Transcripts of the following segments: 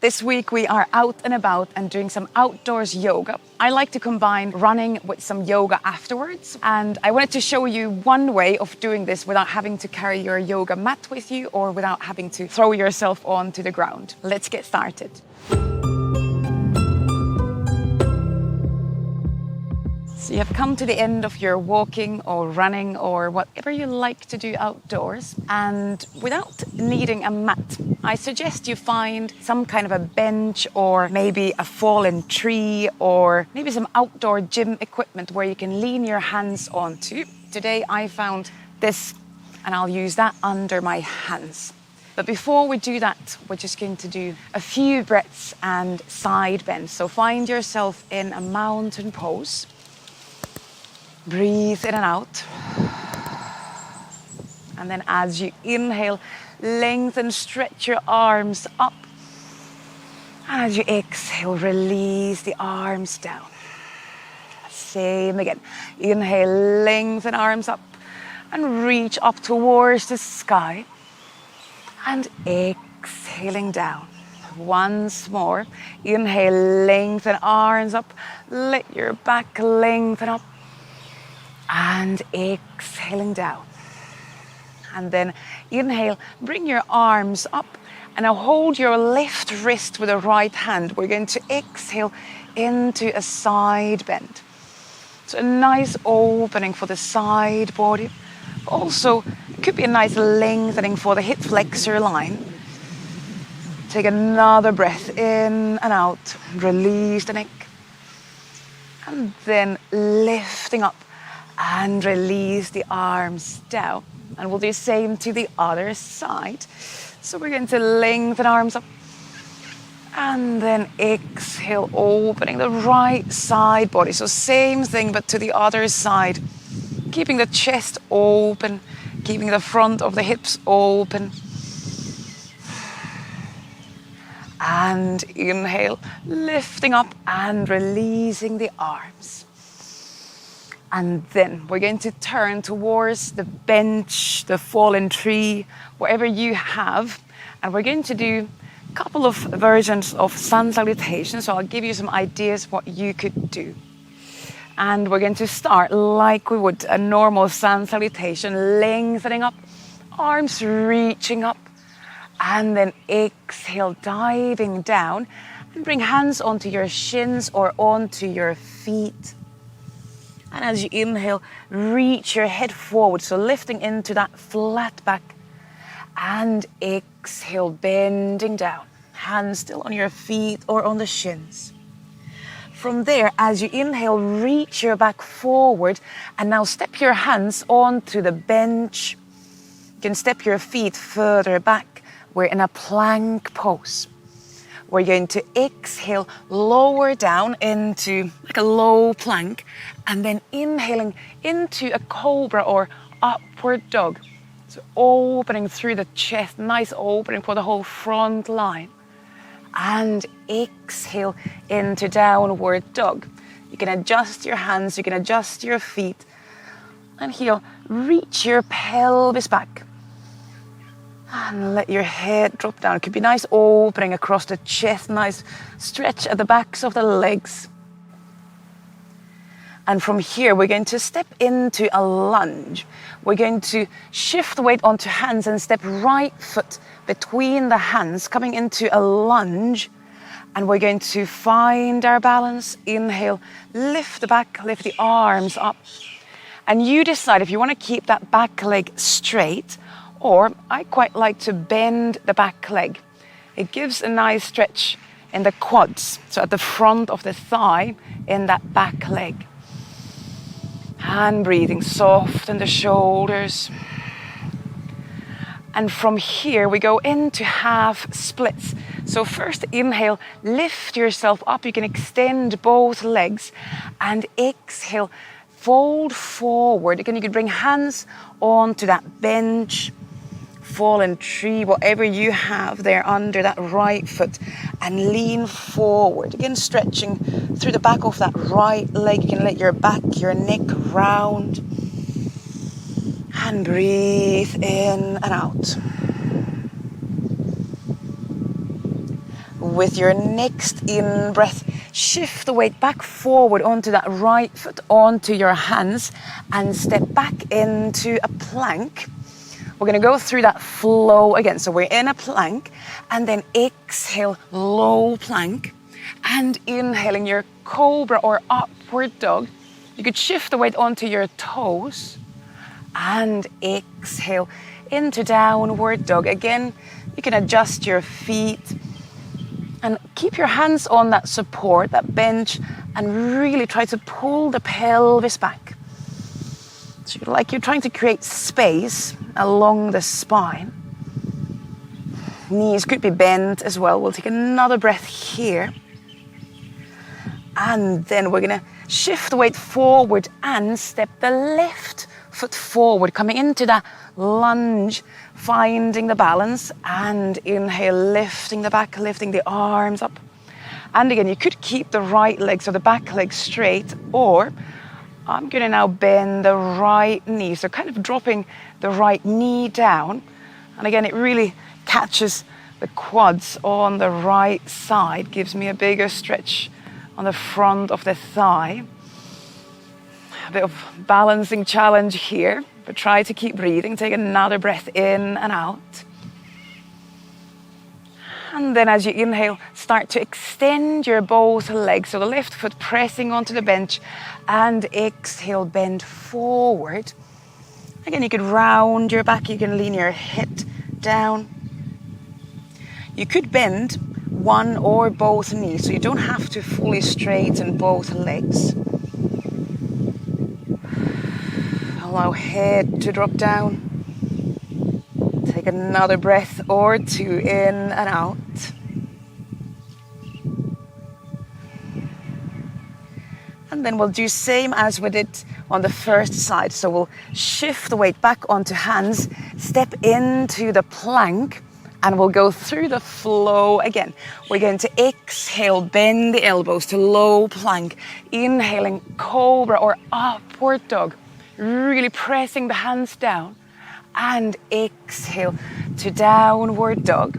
This week we are out and about and doing some outdoors yoga. I like to combine running with some yoga afterwards, and I wanted to show you one way of doing this without having to carry your yoga mat with you or without having to throw yourself onto the ground. Let's get started. So you have come to the end of your walking or running or whatever you like to do outdoors, and without needing a mat, I suggest you find some kind of a bench or maybe a fallen tree or maybe some outdoor gym equipment where you can lean your hands onto. Today I found this and I'll use that under my hands. But before we do that, we're just going to do a few breaths and side bends. So find yourself in a mountain pose. Breathe in and out. And then as you inhale, lengthen, stretch your arms up. And as you exhale, release the arms down. Same again. Inhale, lengthen arms up and reach up towards the sky. And exhaling down. Once more. Inhale, lengthen arms up. Let your back lengthen up. And exhaling down. And then inhale, bring your arms up and now hold your left wrist with the right hand. We're going to exhale into a side bend. So a nice opening for the side body. Also, it could be a nice lengthening for the hip flexor line. Take another breath in and out. Release the neck. And then lifting up. And release the arms down. And we'll do the same to the other side. So we're going to lengthen arms up. And then exhale, opening the right side body. So same thing, but to the other side. Keeping the chest open. Keeping the front of the hips open. And inhale, lifting up and releasing the arms. And then we're going to turn towards the bench, the fallen tree, wherever you have. And we're going to do a couple of versions of Sun Salutations. So I'll give you some ideas what you could do. And we're going to start like we would a normal Sun Salutation, lengthening up, arms reaching up. And then exhale, diving down. And bring hands onto your shins or onto your feet. And as you inhale, reach your head forward. So lifting into that flat back. And exhale, bending down. Hands still on your feet or on the shins. From there, as you inhale, reach your back forward. And now step your hands onto the bench. You can step your feet further back. We're in a plank pose. We're going to exhale, lower down into like a low plank, and then inhaling into a cobra or upward dog. So opening through the chest, nice opening for the whole front line. And exhale into downward dog. You can adjust your hands, you can adjust your feet. And here, reach your pelvis back. And let your head drop down. It could be nice opening across the chest, nice stretch at the backs of the legs. And from here, we're going to step into a lunge. We're going to shift weight onto hands and step right foot between the hands, coming into a lunge. And we're going to find our balance. Inhale, lift the back, lift the arms up. And you decide if you want to keep that back leg straight, or I quite like to bend the back leg. It gives a nice stretch in the quads, so at the front of the thigh in that back leg. And breathing, soften the shoulders. And from here we go into half splits. So first inhale, lift yourself up. You can extend both legs and exhale, fold forward. Again, you can bring hands onto that bench, fallen tree, whatever you have there under that right foot, and lean forward. Again, stretching through the back of that right leg. You can let your back, your neck round. And breathe in and out. with your next in breath, shift the weight back forward onto that right foot, onto your hands, and step back into a plank. We're going to go through that flow again. So we're in a plank, and then exhale, low plank, and inhaling your cobra or upward dog. You could shift the weight onto your toes, and exhale into downward dog. Again, you can adjust your feet and keep your hands on that support, that bench, and really try to pull the pelvis back. So like you're trying to create space along the spine. Knees could be bent as well. We'll take another breath here. And then we're going to shift the weight forward and step the left foot forward, coming into that lunge, finding the balance, and inhale, lifting the back, lifting the arms up. And again, you could keep the right leg, so the back leg straight, or I'm going to now bend the right knee, so kind of dropping the right knee down. And again, it really catches the quads on the right side, gives me a bigger stretch on the front of the thigh. A bit of balancing challenge here, but try to keep breathing. Take another breath in and out. And then as you inhale, start to extend your both legs. So the left foot pressing onto the bench, and exhale, bend forward. Again, you could round your back. You can lean your head down. You could bend one or both knees, so you don't have to fully straighten both legs. Allow head to drop down. Take another breath or two in and out. And then we'll do same as we did on the first side. So we'll shift the weight back onto hands, step into the plank, and we'll go through the flow again. We're going to exhale, bend the elbows to low plank, inhaling cobra or upward dog, really pressing the hands down, and exhale to downward dog.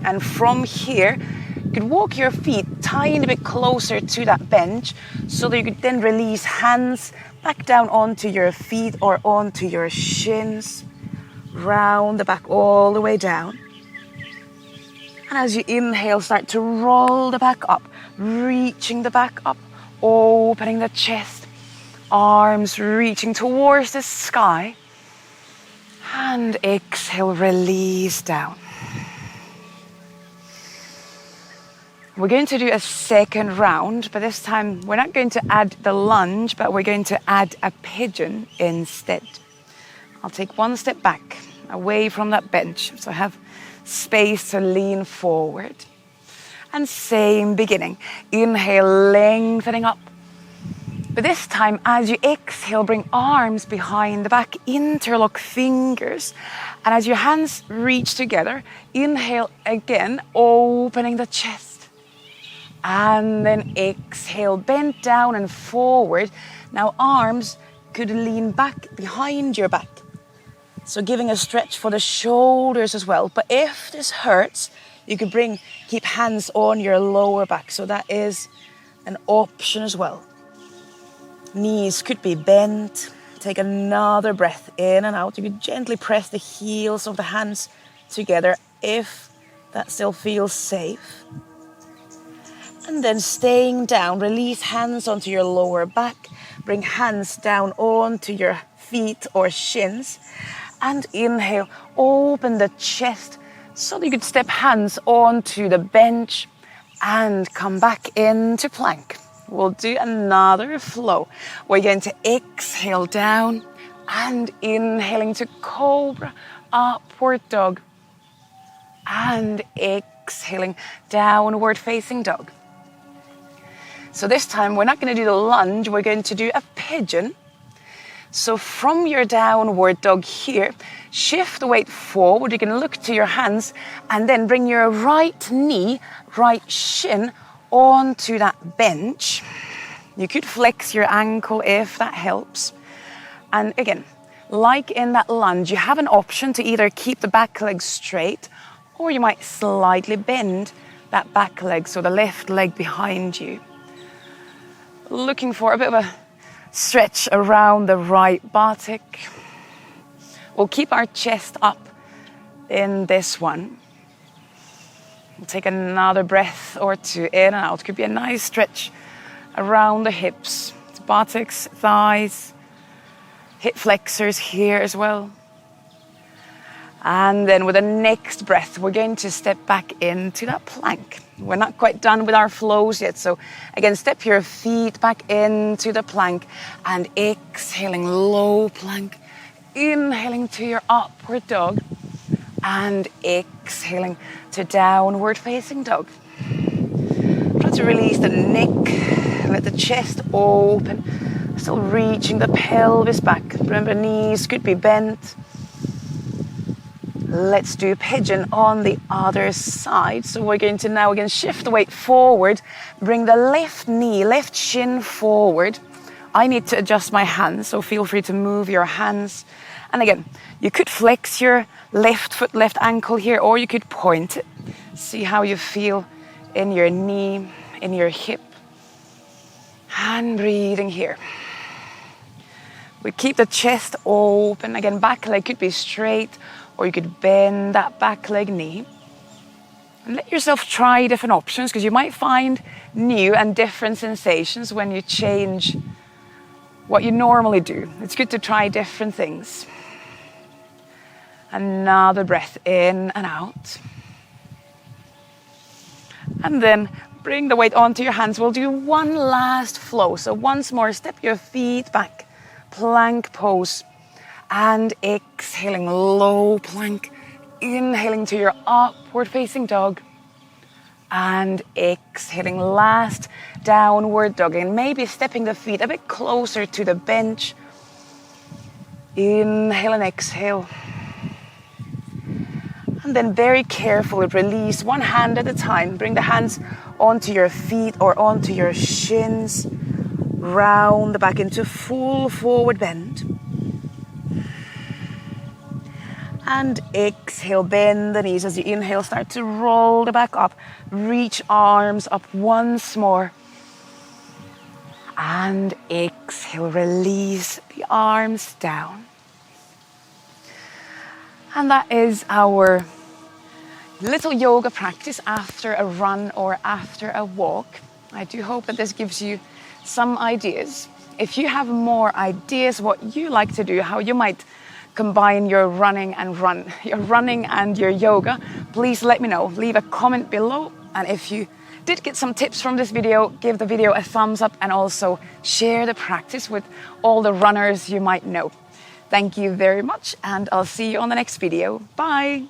And from here, you could walk your feet tiny bit closer to that bench so that you could then release hands back down onto your feet or onto your shins. Round the back all the way down. And as you inhale, start to roll the back up, reaching the back up, opening the chest, arms reaching towards the sky. And exhale, release down. We're going to do a second round, but this time we're not going to add the lunge, but we're going to add a pigeon instead. I'll take one step back, away from that bench, so I have space to lean forward. And same beginning. Inhale, lengthening up. But this time, as you exhale, bring arms behind the back, interlock fingers. And as your hands reach together, inhale again, opening the chest. And then exhale, bend down and forward. Now arms could lean back behind your back. So giving a stretch for the shoulders as well. But if this hurts, you could keep hands on your lower back. So that is an option as well. Knees could be bent. Take another breath in and out. You could gently press the heels of the hands together if that still feels safe. And then staying down, release hands onto your lower back. Bring hands down onto your feet or shins. And inhale, open the chest so that you could step hands onto the bench and come back into plank. We'll do another flow. We're going to exhale down and inhaling to cobra, upward dog. And exhaling, downward facing dog. So this time we're not going to do the lunge, we're going to do a pigeon. So from your downward dog here, shift the weight forward. You can look to your hands and then bring your right knee, right shin onto that bench. You could flex your ankle if that helps. And again, like in that lunge, you have an option to either keep the back leg straight Or you might slightly bend that back leg, so the left leg behind you. Looking for a bit of a stretch around the right buttock. We'll keep our chest up in this one. We'll take another breath or two in and out. Could be a nice stretch around the hips, buttocks, thighs, hip flexors here as well. And then with the next breath, we're going to step back into that plank. We're not quite done with our flows yet. So again, step your feet back into the plank and exhaling low plank. Inhaling to your upward dog and exhaling to downward facing dog. Try to release the neck, let the chest open. Still reaching the pelvis back. Remember, knees could be bent. Let's do pigeon on the other side. So we're going to now again shift the weight forward. Bring the left knee, left shin forward. I need to adjust my hands, so feel free to move your hands. And again, you could flex your left foot, left ankle here, or you could point it. See how you feel in your knee, in your hip. And breathing here. We keep the chest open. Again, back leg could be straight, or you could bend that back leg knee. And let yourself try different options, because you might find new and different sensations when you change what you normally do. It's good to try different things. Another breath in and out. And then bring the weight onto your hands. We'll do one last flow. So once more, step your feet back. Plank pose. And exhaling low plank. Inhaling to your upward facing dog. And exhaling last downward dog. And maybe stepping the feet a bit closer to the bench. Inhale and exhale. And then very carefully release one hand at a time. Bring the hands onto your feet or onto your shins. Round the back into full forward bend. And exhale, bend the knees as you inhale. Start to roll the back up. Reach arms up once more. And exhale, release the arms down. And that is our little yoga practice after a run or after a walk. I do hope that this gives you some ideas. If you have more ideas what you like to do, how you might combine your running and your yoga, please let me know. Leave a comment below. And if you did get some tips from this video, give the video a thumbs up and also share the practice with all the runners you might know. Thank you very much, and I'll see you on the next video. Bye!